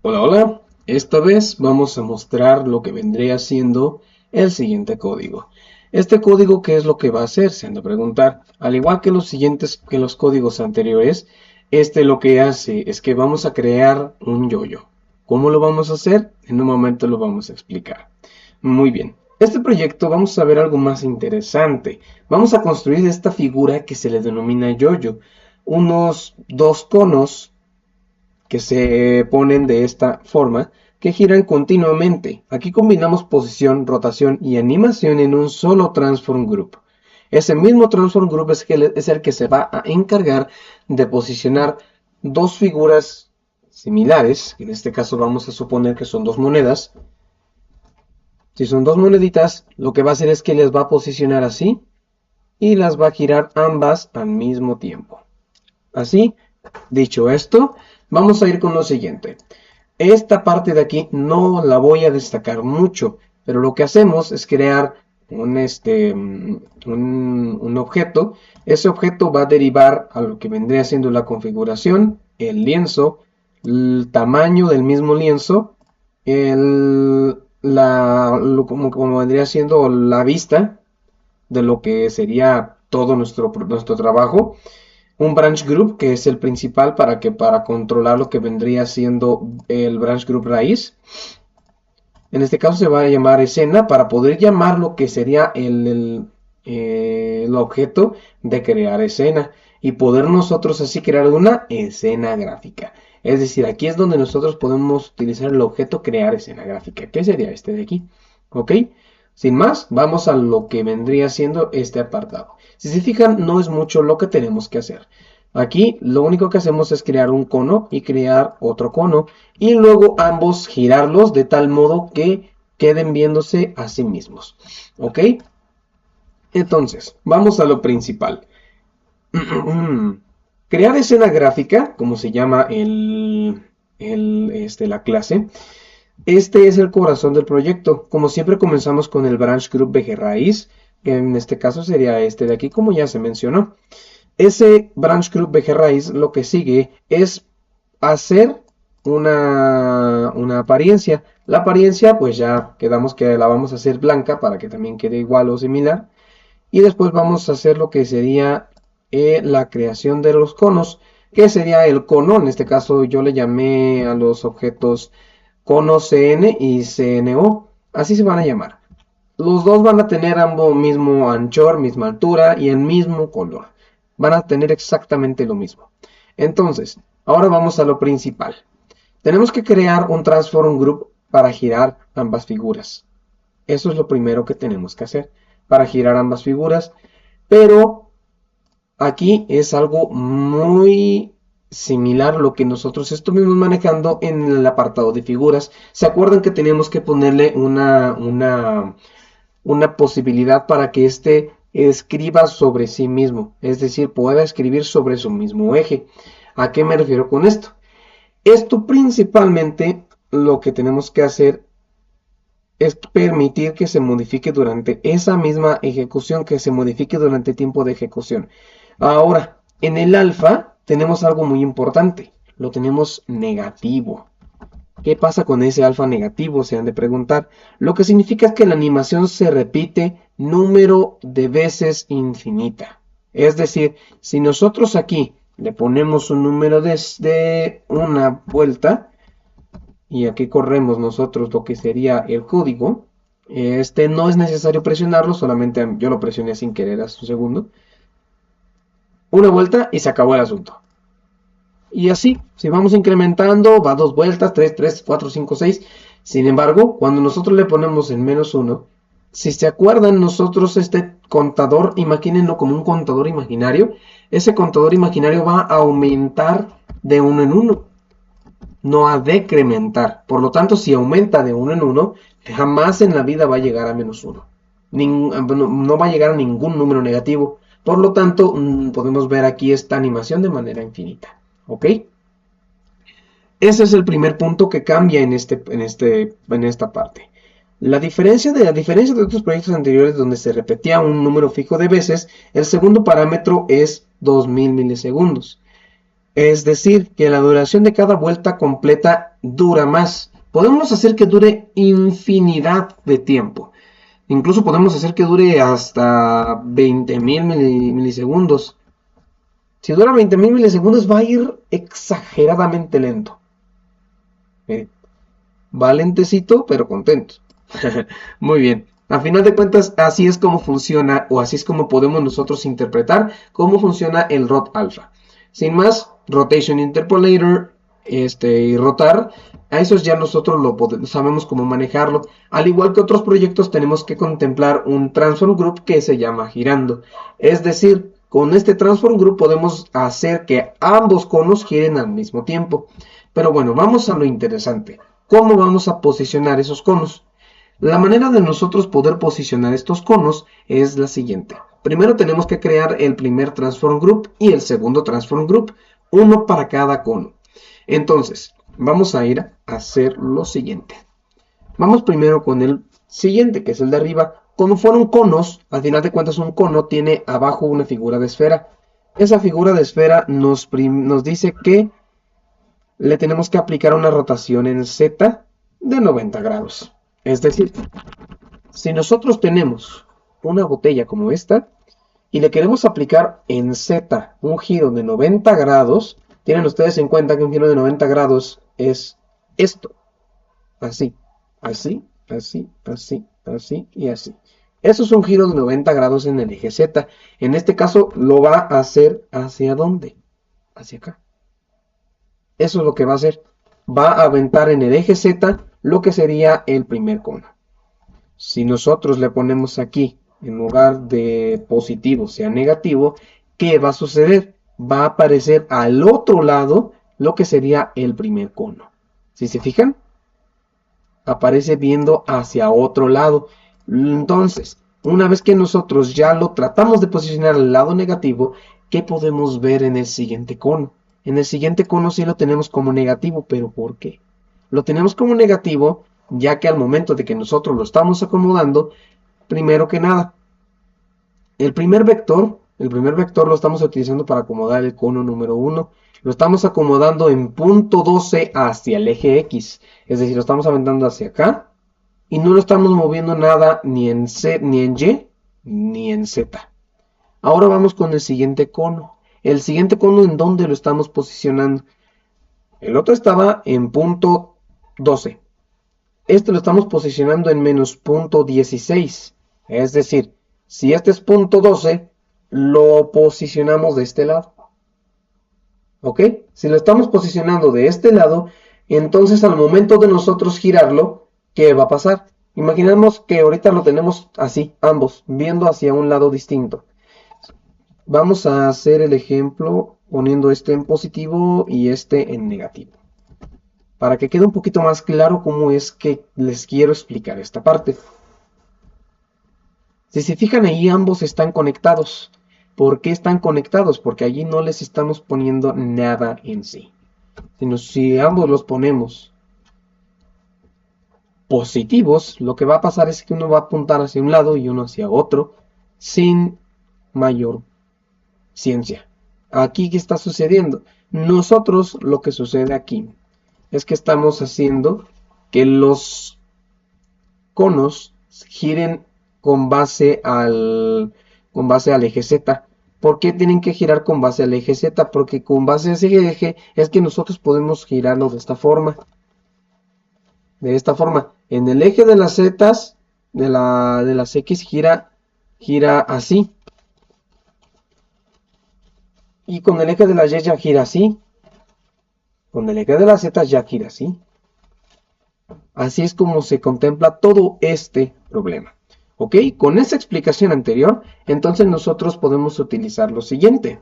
Hola, hola. Esta vez vamos a mostrar lo que vendría siendo el siguiente código. Este código, ¿qué es lo que va a hacer? Se han de preguntar. Al igual que los códigos anteriores, este lo que hace es que vamos a crear un yoyo. ¿Cómo lo vamos a hacer? En un momento lo vamos a explicar. Muy bien. Este proyecto vamos a ver algo más interesante. Vamos a construir esta figura que se le denomina yoyo. Unos dos conos que se ponen de esta forma, que giran continuamente. Aquí combinamos posición, rotación y animación en un solo Transform Group. Ese mismo Transform Group es el que se va a encargar de posicionar dos figuras similares, en este caso vamos a suponer que son dos monedas. Si son dos moneditas, lo que va a hacer es que les va a posicionar así y las va a girar ambas al mismo tiempo. Así, dicho esto, vamos a ir con lo siguiente. Esta parte de aquí no la voy a destacar mucho, pero lo que hacemos es crear un objeto. Ese objeto va a derivar a lo que vendría siendo la configuración, el lienzo, el tamaño del mismo lienzo, como vendría siendo la vista de lo que sería todo nuestro trabajo, un branch group que es el principal para controlar lo que vendría siendo el branch group raíz. En este caso se va a llamar escena para poder llamar lo que sería el objeto de crear escena y poder nosotros así crear una escena gráfica. Es decir, aquí es donde nosotros podemos utilizar el objeto crear escena gráfica, que sería este de aquí. ¿Ok? Sin más, vamos a lo que vendría siendo este apartado. Si se fijan, no es mucho lo que tenemos que hacer. Aquí lo único que hacemos es crear un cono y crear otro cono y luego ambos girarlos de tal modo que queden viéndose a sí mismos. ¿Ok? Entonces, vamos a lo principal. Crear escena gráfica, como se llama la clase. Este es el corazón del proyecto. Como siempre comenzamos con el branch group BG raíz, que en este caso sería este de aquí, como ya se mencionó. Ese branch group BG raíz lo que sigue es hacer una apariencia. La apariencia pues ya quedamos que la vamos a hacer blanca para que también quede igual o similar. Y después vamos a hacer lo que sería la creación de los conos, que sería el cono. En este caso yo le llamé a los objetos cono CN y CNO. Así se van a llamar. Los dos van a tener ambos mismo anchor, misma altura y el mismo color. Van a tener exactamente lo mismo. Entonces, ahora vamos a lo principal. Tenemos que crear un transform group para girar ambas figuras. Eso es lo primero que tenemos que hacer para girar ambas figuras. Pero aquí es algo muy similar a lo que nosotros estuvimos manejando en el apartado de figuras. ¿Se acuerdan que teníamos que ponerle una posibilidad para que éste escriba sobre sí mismo? Es decir, pueda escribir sobre su mismo eje. ¿A qué me refiero con esto? Esto principalmente lo que tenemos que hacer es permitir que se modifique durante esa misma ejecución, que se modifique durante el tiempo de ejecución. Ahora, en el alfa tenemos algo muy importante, lo tenemos negativo. ¿Qué pasa con ese alfa negativo? Se han de preguntar. Lo que significa es que la animación se repite número de veces infinita. Es decir, si nosotros aquí le ponemos un número de una vuelta, y aquí corremos nosotros lo que sería el código. Este no es necesario presionarlo, solamente yo lo presioné sin querer hace un segundo. Una vuelta y se acabó el asunto. Y así, si vamos incrementando, va dos vueltas, 3, 3, 4, 5, 6. Sin embargo, cuando nosotros le ponemos en -1, si se acuerdan nosotros este contador, imagínenlo como un contador imaginario. Ese contador imaginario va a aumentar de uno en uno, no a decrementar. Por lo tanto, si aumenta de uno en uno, jamás en la vida va a llegar a -1. No va a llegar a ningún número negativo. Por lo tanto, podemos ver aquí esta animación de manera infinita. ¿Ok? Ese es el primer punto que cambia en esta parte. La diferencia de otros proyectos anteriores donde se repetía un número fijo de veces, el segundo parámetro es 2000 milisegundos. Es decir, que la duración de cada vuelta completa dura más. Podemos hacer que dure infinidad de tiempo. Incluso podemos hacer que dure hasta 20.000 milisegundos. Si dura 20.000 milisegundos va a ir exageradamente lento. Va lentecito, pero contento. Muy bien. A final de cuentas, así es como funciona, o así es como podemos nosotros interpretar cómo funciona el ROT alfa. Sin más, Rotation Interpolator y rotar, a esos ya nosotros sabemos cómo manejarlo. Al igual que otros proyectos, tenemos que contemplar un Transform Group que se llama girando. Es decir, con este Transform Group podemos hacer que ambos conos giren al mismo tiempo. Pero bueno, vamos a lo interesante. ¿Cómo vamos a posicionar esos conos? La manera de nosotros poder posicionar estos conos es la siguiente. Primero tenemos que crear el primer Transform Group y el segundo Transform Group, uno para cada cono. Entonces, vamos a ir a hacer lo siguiente. Vamos primero con el siguiente, que es el de arriba. Como fueron conos, al final de cuentas un cono tiene abajo una figura de esfera. Esa figura de esfera nos dice que le tenemos que aplicar una rotación en Z de 90 grados. Es decir, si nosotros tenemos una botella como esta y le queremos aplicar en Z un giro de 90 grados, tienen ustedes en cuenta que un giro de 90 grados es esto. Así, así, así, así, así y así. Eso es un giro de 90 grados en el eje Z. En este caso lo va a hacer ¿hacia dónde? Hacia acá. Eso es lo que va a hacer. Va a aventar en el eje Z lo que sería el primer cono. Si nosotros le ponemos aquí, en lugar de positivo, sea negativo, ¿qué va a suceder? Va a aparecer al otro lado lo que sería el primer cono. ¿Sí se fijan? Aparece viendo hacia otro lado. Entonces, una vez que nosotros ya lo tratamos de posicionar al lado negativo, ¿qué podemos ver en el siguiente cono? En el siguiente cono sí lo tenemos como negativo, pero ¿por qué? Lo tenemos como negativo ya que al momento de que nosotros lo estamos acomodando, primero que nada, el primer vector lo estamos utilizando para acomodar el cono número 1. Lo estamos acomodando en punto 12 hacia el eje X. Es decir, lo estamos aventando hacia acá. Y no lo estamos moviendo nada ni en Y ni en Z. Ahora vamos con el siguiente cono. El siguiente cono, ¿en dónde lo estamos posicionando? El otro estaba en punto 12. Este lo estamos posicionando en menos punto 16. Es decir, si este es punto 12, lo posicionamos de este lado. ¿Ok? Si lo estamos posicionando de este lado, entonces al momento de nosotros girarlo, ¿qué va a pasar? Imaginemos que ahorita lo tenemos así, ambos, viendo hacia un lado distinto. Vamos a hacer el ejemplo poniendo este en positivo y este en negativo. Para que quede un poquito más claro cómo es que les quiero explicar esta parte. Si se fijan ahí, ambos están conectados. ¿Por qué están conectados? Porque allí no les estamos poniendo nada en sí. Si ambos los ponemos positivos, lo que va a pasar es que uno va a apuntar hacia un lado y uno hacia otro, sin mayor ciencia. Aquí, ¿qué está sucediendo? Nosotros, lo que sucede aquí es que estamos haciendo que los conos giren con base al eje Z. ¿Por qué tienen que girar con base al eje Z? Porque con base a ese eje es que nosotros podemos girarlo de esta forma. De esta forma. En el eje de las Z, de las X, gira así. Y con el eje de la Y ya gira así. Con el eje de la Z ya gira así. Así es como se contempla todo este problema. ¿Ok? Con esa explicación anterior, entonces nosotros podemos utilizar lo siguiente.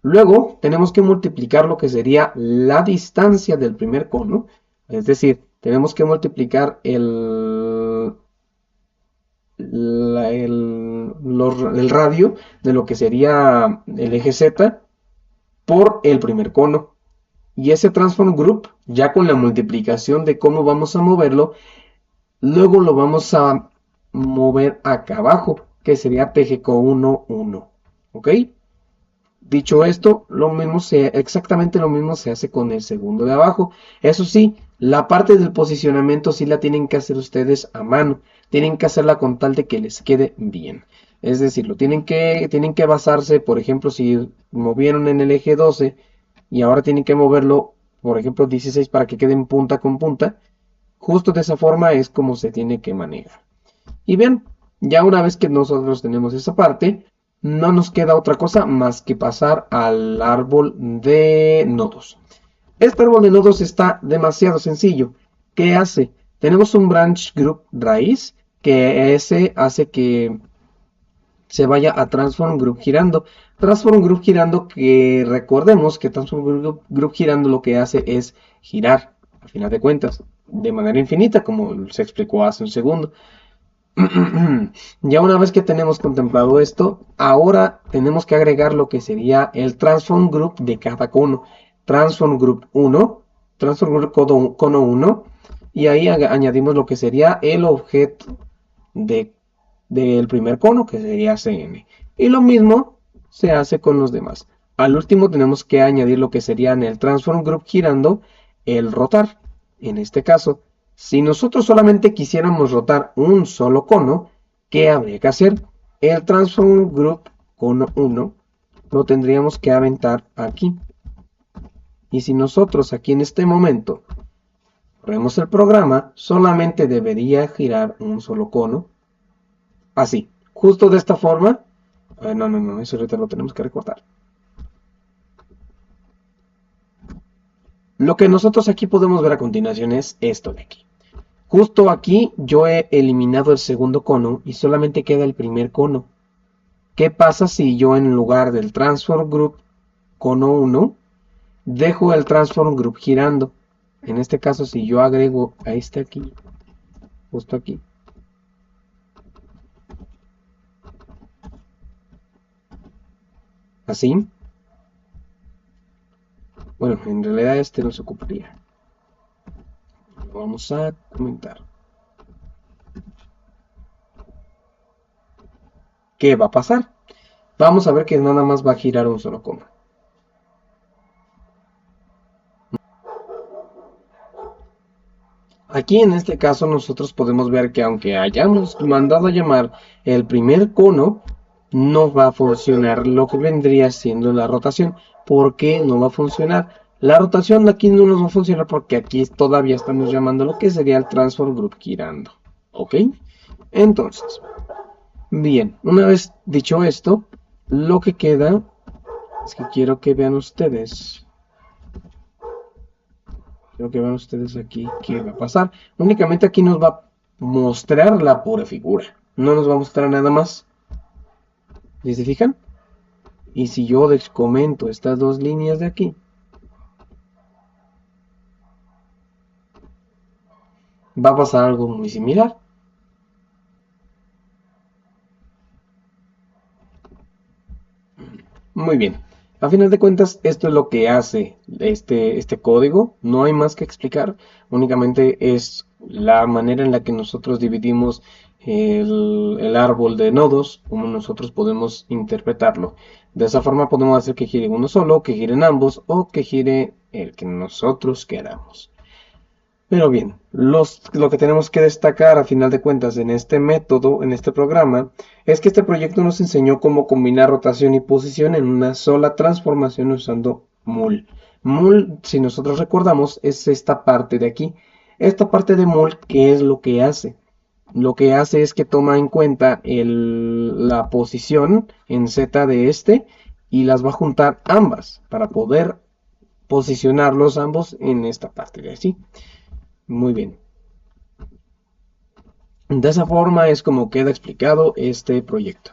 Luego tenemos que multiplicar lo que sería la distancia del primer cono. Es decir, tenemos que multiplicar el radio de lo que sería el eje Z por el primer cono. Y ese Transform Group, ya con la multiplicación de cómo vamos a moverlo, luego lo vamos a mover acá abajo, que sería TGCO 1, 1. ¿Ok? Dicho esto, exactamente lo mismo se hace con el segundo de abajo. Eso sí, la parte del posicionamiento sí la tienen que hacer ustedes a mano. Tienen que hacerla con tal de que les quede bien. Es decir, tienen que basarse, por ejemplo, si movieron en el eje 12 y ahora tienen que moverlo, por ejemplo, 16 para que queden punta con punta. Justo de esa forma es como se tiene que manejar. Y bien, ya una vez que nosotros tenemos esa parte, no nos queda otra cosa más que pasar al árbol de nodos. Este árbol de nodos está demasiado sencillo. ¿Qué hace? Tenemos un branch group raíz que ese hace que se vaya a transform group girando. Transform group girando, que recordemos que transform group girando lo que hace es girar, a final de cuentas, de manera infinita, como se explicó hace un segundo. Ya una vez que tenemos contemplado esto, ahora tenemos que agregar lo que sería el transform group de cada cono. Transform group 1, transform group cono 1, y ahí añadimos lo que sería el objeto del primer cono, que sería CN. Y lo mismo se hace con los demás. Al último tenemos que añadir lo que sería en el transform group girando el rotar. En este caso, si nosotros solamente quisiéramos rotar un solo cono, ¿qué habría que hacer? El transform group cono 1 lo tendríamos que aventar aquí. Y si nosotros aquí en este momento corremos el programa, solamente debería girar un solo cono. Así, justo de esta forma. No, eso ahorita lo tenemos que recortar. Lo que nosotros aquí podemos ver a continuación es esto de aquí. Justo aquí yo he eliminado el segundo cono y solamente queda el primer cono. ¿Qué pasa si yo en lugar del transform group cono 1 dejo el transform group girando? En este caso, si yo agrego a este aquí, justo aquí, así, bueno, en realidad este no se ocuparía. Lo vamos a comentar. ¿Qué va a pasar? Vamos a ver que nada más va a girar un solo cono. Aquí en este caso nosotros podemos ver que aunque hayamos mandado a llamar el primer cono, no va a funcionar lo que vendría siendo la rotación. ¿Por qué no va a funcionar? La rotación aquí no nos va a funcionar porque aquí todavía estamos llamando lo que sería el transform group girando. ¿Ok? Entonces, bien, una vez dicho esto, lo que queda es que quiero que vean ustedes. Quiero que vean ustedes aquí qué va a pasar. Únicamente aquí nos va a mostrar la pura figura. No nos va a mostrar nada más. ¿Sí se fijan? Y si yo les comento estas dos líneas de aquí, va a pasar algo muy similar. Muy bien. A final de cuentas, esto es lo que hace este código. No hay más que explicar. Únicamente es la manera en la que nosotros dividimos el árbol de nodos, como nosotros podemos interpretarlo. De esa forma podemos hacer que gire uno solo, que giren ambos o que gire el que nosotros queramos. Pero bien, lo que tenemos que destacar a final de cuentas en este método, en este programa, es que este proyecto nos enseñó cómo combinar rotación y posición en una sola transformación usando mul. Mul, si nosotros recordamos, es esta parte de aquí. Esta parte de mul, ¿qué es lo que hace? Lo que hace es que toma en cuenta la posición en Z de este y las va a juntar ambas para poder posicionarlos ambos en esta parte de aquí. Muy bien. De esa forma es como queda explicado este proyecto.